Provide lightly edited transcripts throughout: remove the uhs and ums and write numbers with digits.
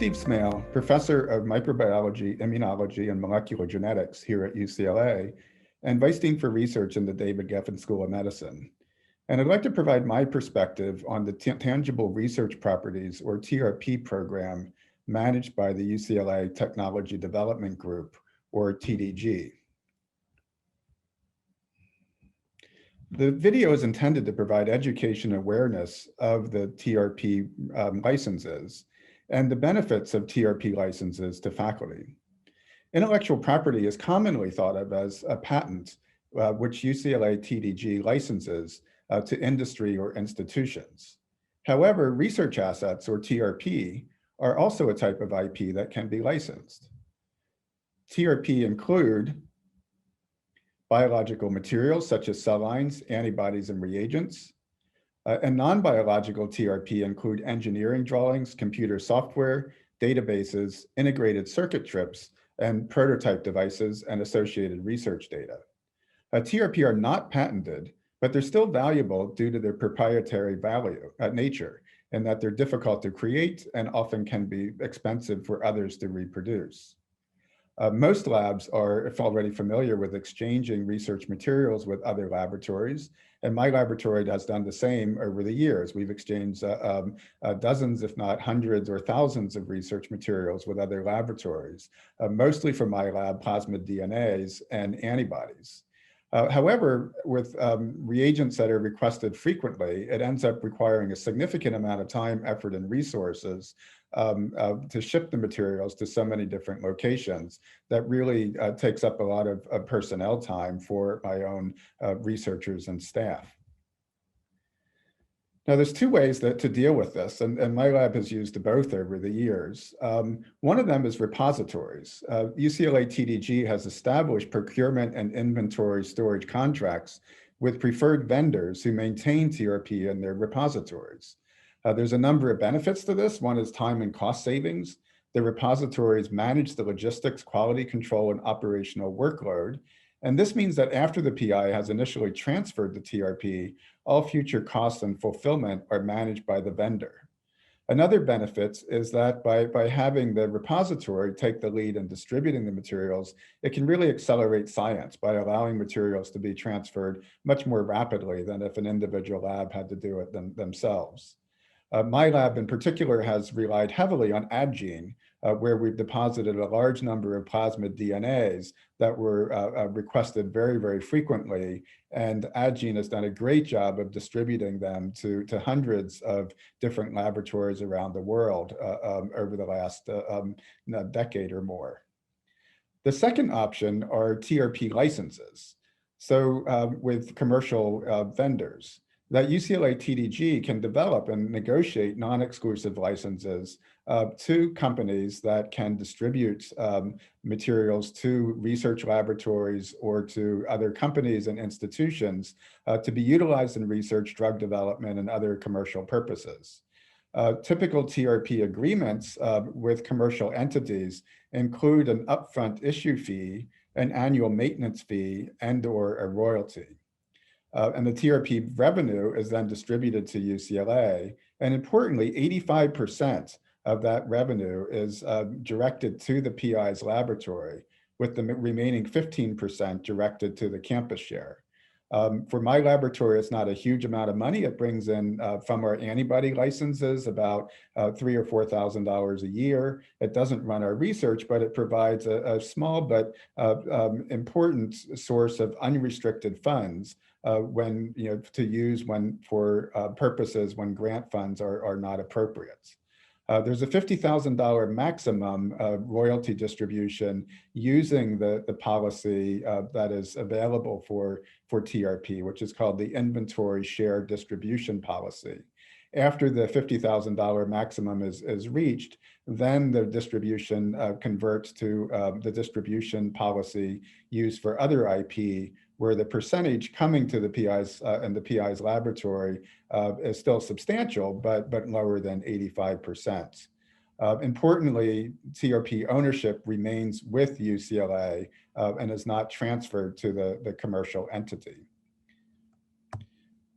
Steve Smale, professor of microbiology, immunology, and molecular genetics here at UCLA, and vice dean for research in the David Geffen School of Medicine. And I'd like to provide my perspective on the Tangible Research Properties, or TRP program, managed by the UCLA Technology Development Group, or TDG. The video is intended to provide education awareness of the TRP licenses and the benefits of TRP licenses to faculty. Intellectual property is commonly thought of as a patent, which UCLA TDG licenses to industry or institutions. However, research assets, or TRP, are also a type of IP that can be licensed. TRP include biological materials such as cell lines, antibodies, and reagents. And non-biological TRP include engineering drawings, computer software, databases, integrated circuit trips, and prototype devices and associated research data. TRP are not patented, but they're still valuable due to their proprietary nature, and that they're difficult to create and often can be expensive for others to reproduce. Most labs are already familiar with exchanging research materials with other laboratories, and my laboratory has done the same over the years. We've exchanged dozens, if not hundreds or thousands of research materials with other laboratories, mostly for my lab, plasmid DNAs and antibodies. However, with reagents that are requested frequently, it ends up requiring a significant amount of time, effort, and resources to ship the materials to so many different locations that really takes up a lot of personnel time for my own researchers and staff. Now, there's two ways to deal with this, and my lab has used both over the years. One of them is repositories. UCLA TDG has established procurement and inventory storage contracts with preferred vendors who maintain TRP in their repositories. There's a number of benefits to this. One is time and cost savings. The repositories manage the logistics, quality control, and operational workload. And this means that after the PI has initially transferred the TRP, all future costs and fulfillment are managed by the vendor. Another benefit is that by having the repository take the lead in distributing the materials, it can really accelerate science by allowing materials to be transferred much more rapidly than if an individual lab had to do it themselves. My lab in particular has relied heavily on AdGene, where we've deposited a large number of plasmid DNAs that were requested very, very frequently. And AdGene has done a great job of distributing them to hundreds of different laboratories around the world over the last decade or more. The second option are TRP licenses. So with commercial vendors, that UCLA TDG can develop and negotiate non-exclusive licenses to companies that can distribute materials to research laboratories or to other companies and institutions to be utilized in research, drug development, and other commercial purposes. Typical TRP agreements with commercial entities include an upfront issue fee, an annual maintenance fee, and/or a royalty. And the TRP revenue is then distributed to UCLA. And importantly, 85% of that revenue is directed to the PI's laboratory, with the remaining 15% directed to the campus share. For my laboratory, it's not a huge amount of money. It brings in from our antibody licenses about $3,000 or $4,000 a year. It doesn't run our research, but it provides a small but important source of unrestricted funds when to use for purposes when grant funds are not appropriate. There's a $50,000 maximum royalty distribution using the policy that is available for TRP, which is called the Inventory Share Distribution Policy. After the $50,000 maximum is reached, then the distribution converts to the distribution policy used for other IP, where the percentage coming to the PI's and the PI's laboratory is still substantial, but lower than 85%. Importantly, TRP ownership remains with UCLA and is not transferred to the commercial entity.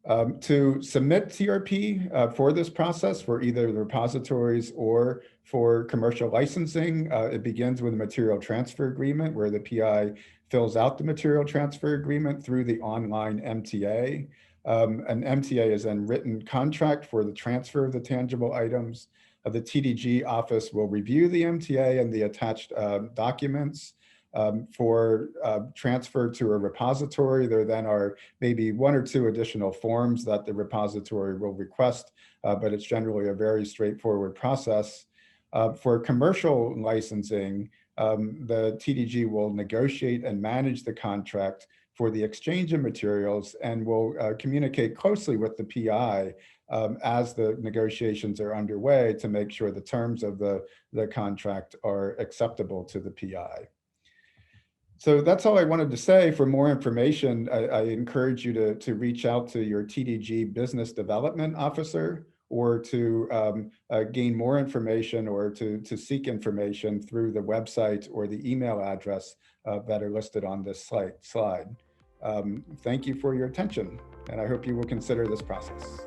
To submit TRP for this process for either the repositories or For commercial licensing, it begins with a material transfer agreement where the PI fills out the material transfer agreement through the online MTA. An MTA is then written contract for the transfer of the tangible items. The TDG office will review the MTA and the attached documents. For transfer to a repository, there then are maybe 1 or 2 additional forms that the repository will request, but it's generally a very straightforward process. For commercial licensing, the TDG will negotiate and manage the contract for the exchange of materials and will communicate closely with the PI as the negotiations are underway to make sure the terms of the contract are acceptable to the PI. So that's all I wanted to say. For more information, I encourage you to reach out to your TDG business development officer, or to gain more information, or to seek information through the website or the email address that are listed on this slide. Thank you for your attention, and I hope you will consider this process.